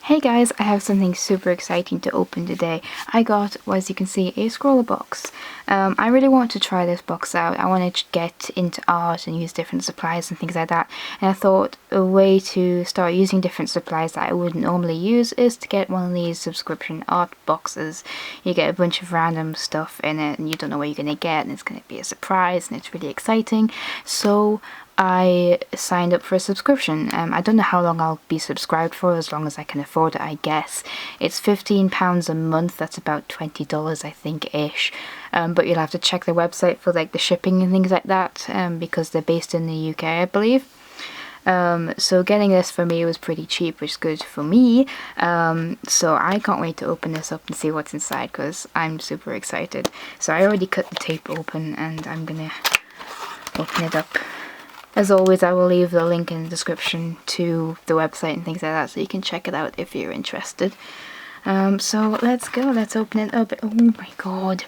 Hey guys, I have something super exciting to open today. I got, well, as you can see, a Scrawlrbox. I really want to try this box out. I want to get into art and use different supplies and things like that. And I thought a way to start using different supplies that I wouldn't normally use is to get one of these subscription art boxes. You get a bunch of random stuff in it and you don't know what you're going to get, and it's going to be a surprise and it's really exciting. So I signed up for a subscription. I don't know how long I'll be subscribed for, as long as I can afford it, I guess. It's £15 a month, that's about $20 I think-ish. But you'll have to check the website for like the shipping and things like that, because they're based in the UK, I believe. So getting this for me was pretty cheap, which is good for me. So I can't wait to open this up and see what's inside, because I'm super excited. So I already cut the tape open and I'm gonna open it up. As always, I will leave the link in the description to the website and things like that, so you can check it out if you're interested. So let's go, let's open it up. Oh my god.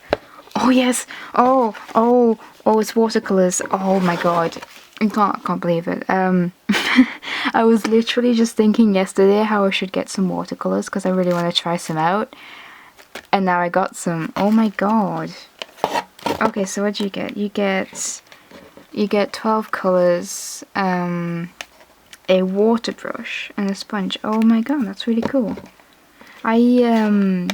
Oh yes! Oh, it's watercolors. Oh my god. I can't believe it. I was literally just thinking yesterday how I should get some watercolors because I really want to try some out. And now I got some. Oh my god. Okay, so what do you get? You get 12 colours, a water brush and a sponge. Oh my god, that's really cool. I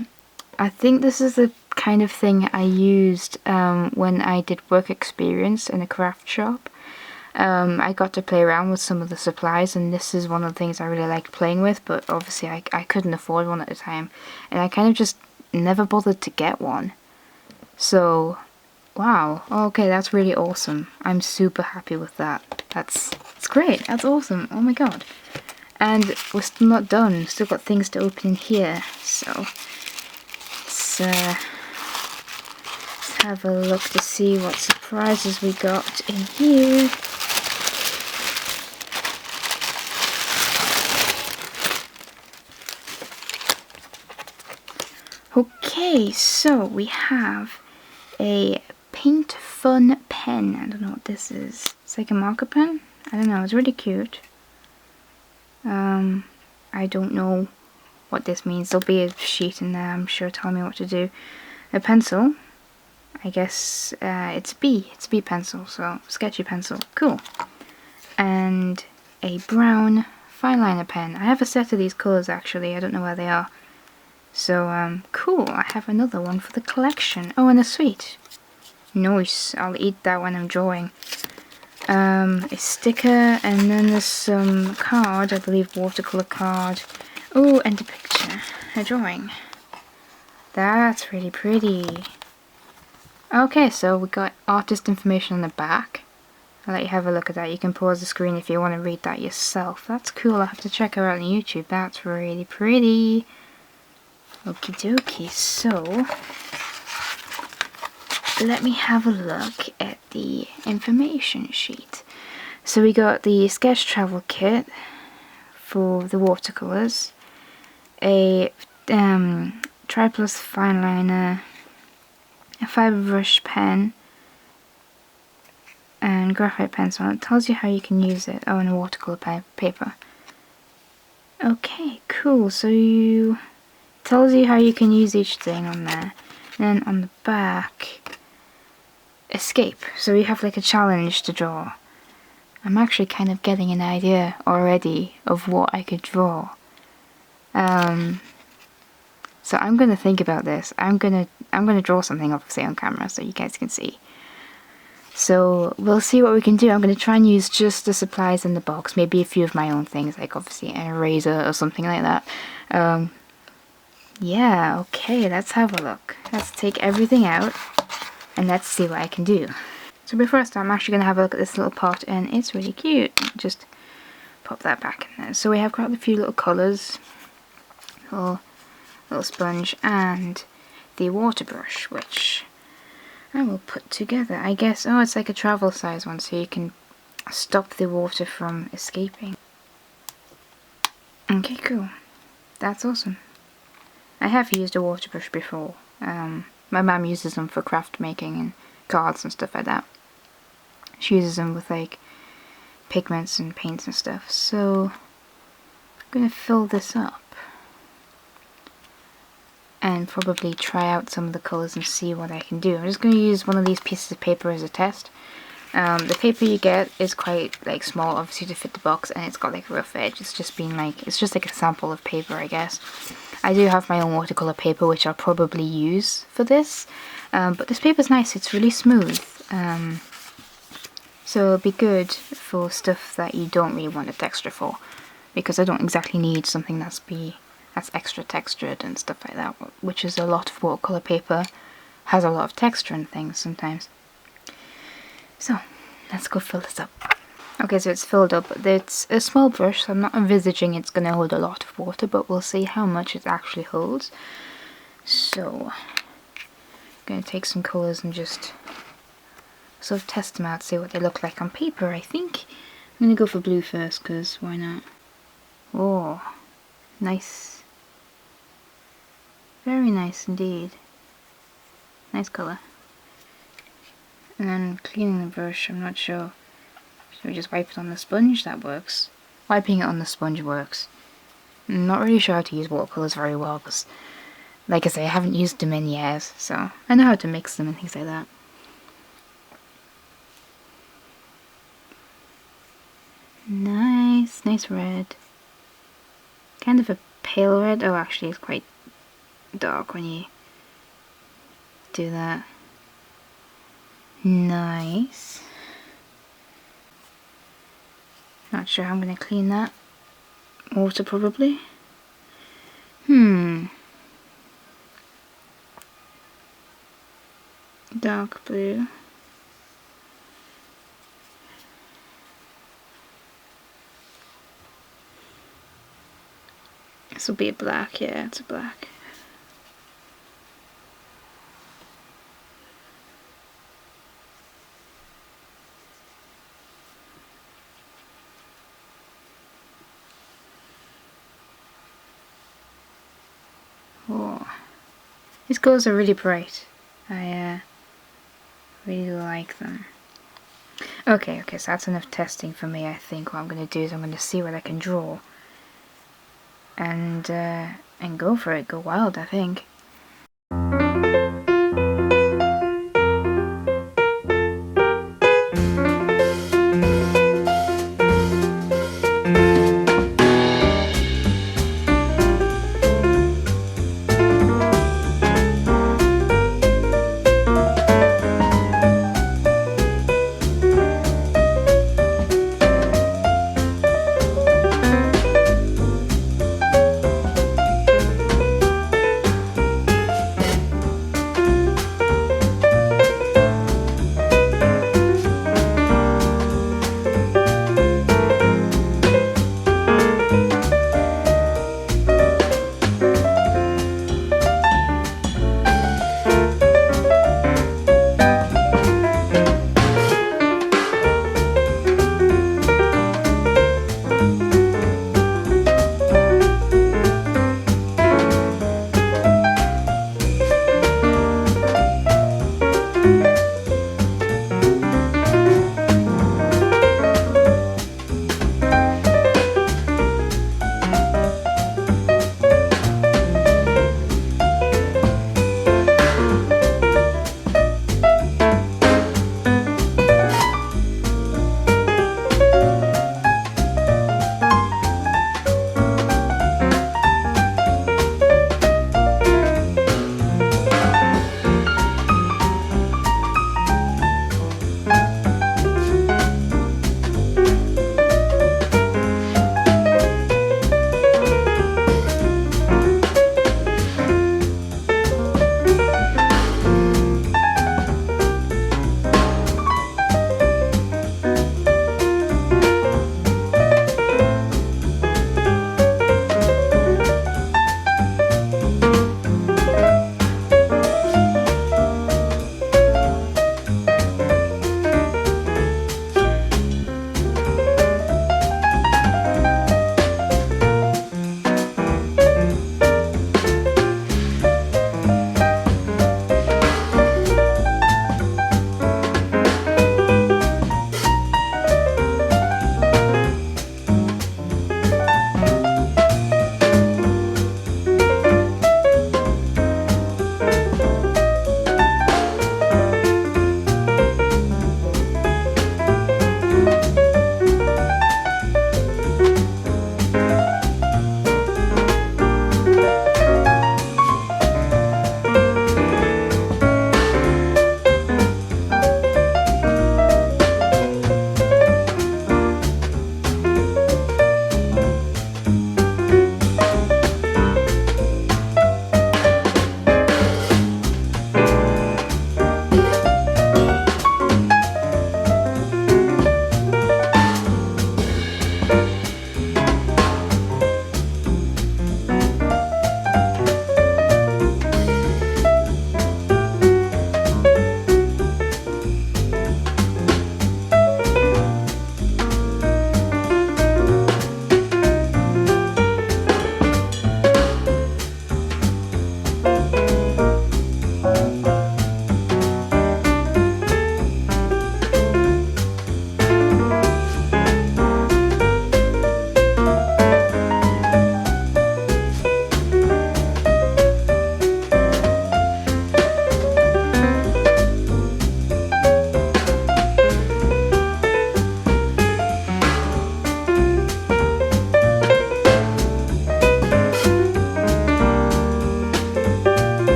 think this is the kind of thing I used when I did work experience in a craft shop. I got to play around with some of the supplies, and this is one of the things I really liked playing with, but obviously I couldn't afford one at the time, and I kind of just never bothered to get one. So wow, okay, that's really awesome. I'm super happy with that. It's great, that's awesome, oh my god. And we're still not done, still got things to open in here, so let's have a look to see what surprises we got in here. Okay, so we have a Paint Fun pen. I don't know what this is. It's like a marker pen? I don't know, it's really cute. I don't know what this means. There'll be a sheet in there, I'm sure, telling me what to do. A pencil. I guess it's B. It's a B pencil, so sketchy pencil. Cool. And a brown fine liner pen. I have a set of these colours actually, I don't know where they are. So, cool, I have another one for the collection. Oh, and a sweet. Nice, I'll eat that when I'm drawing. A sticker, and then there's some card, I believe watercolour card. Oh, and a picture, a drawing. That's really pretty. Okay, so we got artist information on the back. I'll let you have a look at that. You can pause the screen if you want to read that yourself. That's cool, I'll have to check her out on YouTube. That's really pretty. Okie dokie, so let me have a look at the information sheet. So we got the sketch travel kit for the watercolours, a Tri-Plus fine liner, a fibre brush pen, and graphite pencil. It tells you how you can use it. Oh, and a watercolour paper. Okay, cool. So you tells you how you can use each thing on there. And then on the back, escape. So we have like a challenge to draw. I'm actually kind of getting an idea already of what I could draw. So I'm gonna think about this. I'm gonna draw something obviously on camera so you guys can see. So we'll see what we can do. I'm gonna try and use just the supplies in the box, maybe a few of my own things, like obviously an eraser or something like that. Yeah, okay, let's have a look. Let's take everything out and let's see what I can do. So before I start, I'm actually going to have a look at this little pot, and it's really cute. Just pop that back in there. So we have got a few little colours, little sponge, and the water brush, which I will put together. I guess, oh, it's like a travel size one, so you can stop the water from escaping. Okay, cool. That's awesome. I have used a water brush before. My mum uses them for craft making and cards and stuff like that. She uses them with like pigments and paints and stuff. So I'm gonna fill this up. and probably try out some of the colours and see what I can do. I'm just going to use one of these pieces of paper as a test. The paper you get is quite like small, obviously, to fit the box, and it's got like a rough edge. It's just like a sample of paper, I guess. I do have my own watercolour paper, which I'll probably use for this, but this paper's nice. It's really smooth, so it'll be good for stuff that you don't really want a texture for, because I don't exactly need something that's extra textured and stuff like that, which is a lot of watercolour paper has a lot of texture and things sometimes. So let's go fill this up. Okay, so it's filled up. It's a small brush, so I'm not envisaging it's going to hold a lot of water, but we'll see how much it actually holds. So I'm going to take some colours and just sort of test them out, see what they look like on paper. I think I'm going to go for blue first, because why not? Oh, nice. Very nice indeed. Nice colour. And then cleaning the brush, I'm not sure. Should we just wipe it on the sponge? That works. Wiping it on the sponge works. I'm not really sure how to use watercolours very well, because, like I say, I haven't used them in years, so I know how to mix them and things like that. Nice, nice red. Kind of a pale red. Oh, actually, it's quite dark when you do that. Nice. Not sure how I'm going to clean that. Water, probably. Dark blue. This will be a black, yeah, it's a black. Oh, these colours are really bright. I really like them. Okay, so that's enough testing for me. I think what I'm going to do is I'm going to see what I can draw, and go for it, go wild, I think.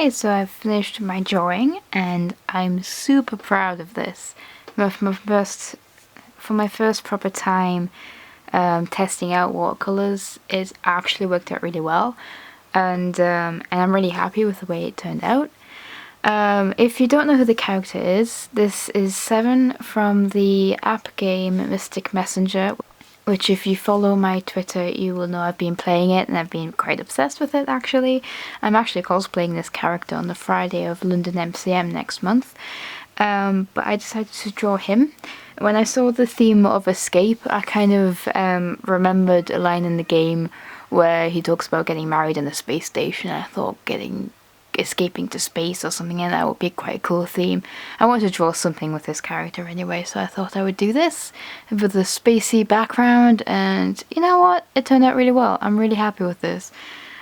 Okay, so I've finished my drawing and I'm super proud of this. For my first proper time testing out watercolors, it actually worked out really well, and I'm really happy with the way it turned out. If you don't know who the character is, this is Seven from the app game Mystic Messenger, which if you follow my Twitter you will know I've been playing it and I've been quite obsessed with it actually. I'm actually cosplaying this character on the Friday of London MCM next month, but I decided to draw him. When I saw the theme of escape, I kind of remembered a line in the game where he talks about getting married in a space station. I thought escaping to space or something, and that would be quite a cool theme. I wanted to draw something with this character anyway, so I thought I would do this with a spacey background, and you know what? It turned out really well. I'm really happy with this.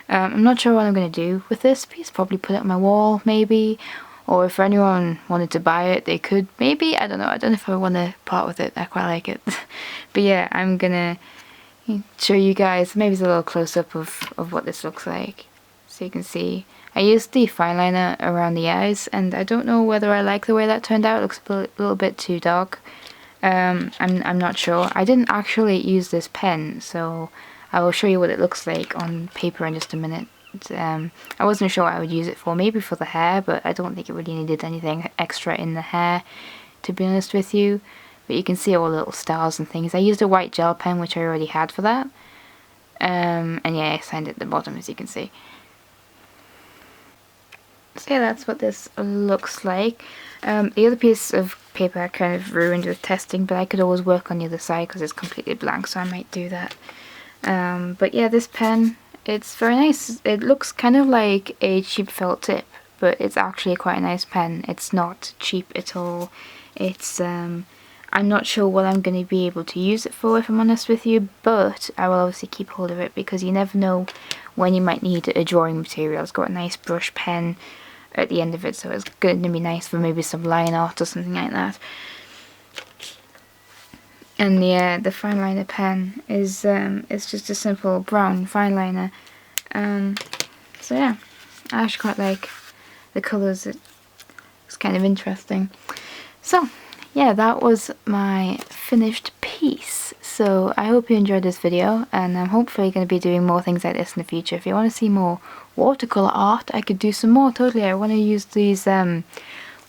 I'm not sure what I'm going to do with this piece. Probably put it on my wall, maybe. Or if anyone wanted to buy it, they could. Maybe. I don't know. I don't know if I want to part with it. I quite like it. But yeah, I'm going to show you guys. Maybe it's a little close-up of what this looks like. So you can see. I used the fine liner around the eyes, and I don't know whether I like the way that turned out. It looks a little bit too dark. I'm not sure. I didn't actually use this pen, so I will show you what it looks like on paper in just a minute. I wasn't sure what I would use it for. Maybe for the hair, but I don't think it really needed anything extra in the hair, to be honest with you. But you can see all the little stars and things. I used a white gel pen, which I already had for that. And yeah, I signed it at the bottom, as you can see. So yeah, that's what this looks like. The other piece of paper I kind of ruined with testing, but I could always work on the other side because it's completely blank, so I might do that. But yeah, this pen, it's very nice. It looks kind of like a cheap felt tip, but it's actually quite a nice pen. It's not cheap at all. It's I'm not sure what I'm going to be able to use it for, if I'm honest with you, but I will obviously keep hold of it because you never know when you might need a drawing material. It's got a nice brush pen at the end of it, so it's going to be nice for maybe some line art or something like that. And the fine liner pen is it's just a simple brown fine liner. So yeah, I actually quite like the colours. It's kind of interesting. So yeah, that was my finished piece. So I hope you enjoyed this video, and I'm hopefully going to be doing more things like this in the future. If you want to see more watercolor art, I could do some more. Totally, I want to use these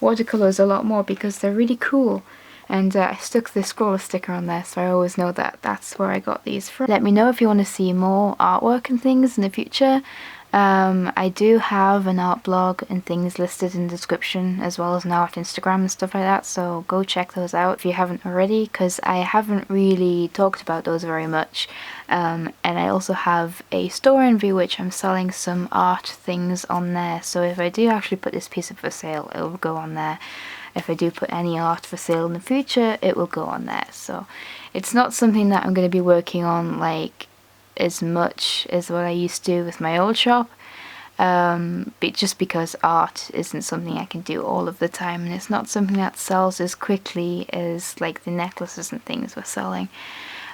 watercolors a lot more because they're really cool. And I stuck the scroller sticker on there, so I always know that that's where I got these from. Let me know if you want to see more artwork and things in the future. I do have an art blog and things listed in the description, as well as an art Instagram and stuff like that, so go check those out if you haven't already, because I haven't really talked about those very much. And I also have a store envy which I'm selling some art things on there, so if I do actually put this piece up for sale, it will go on there. If I do put any art for sale in the future, it will go on there. So it's not something that I'm going to be working on like as much as what I used to with my old shop, but just because art isn't something I can do all of the time, and it's not something that sells as quickly as like the necklaces and things we're selling.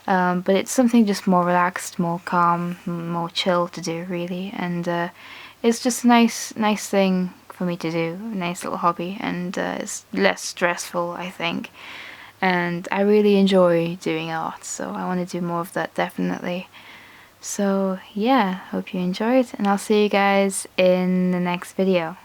But it's something just more relaxed, more calm, more chill to do really, and it's just a nice thing for me to do, a nice little hobby, and it's less stressful, I think. And I really enjoy doing art, so I want to do more of that, definitely. So yeah, hope you enjoyed, and I'll see you guys in the next video.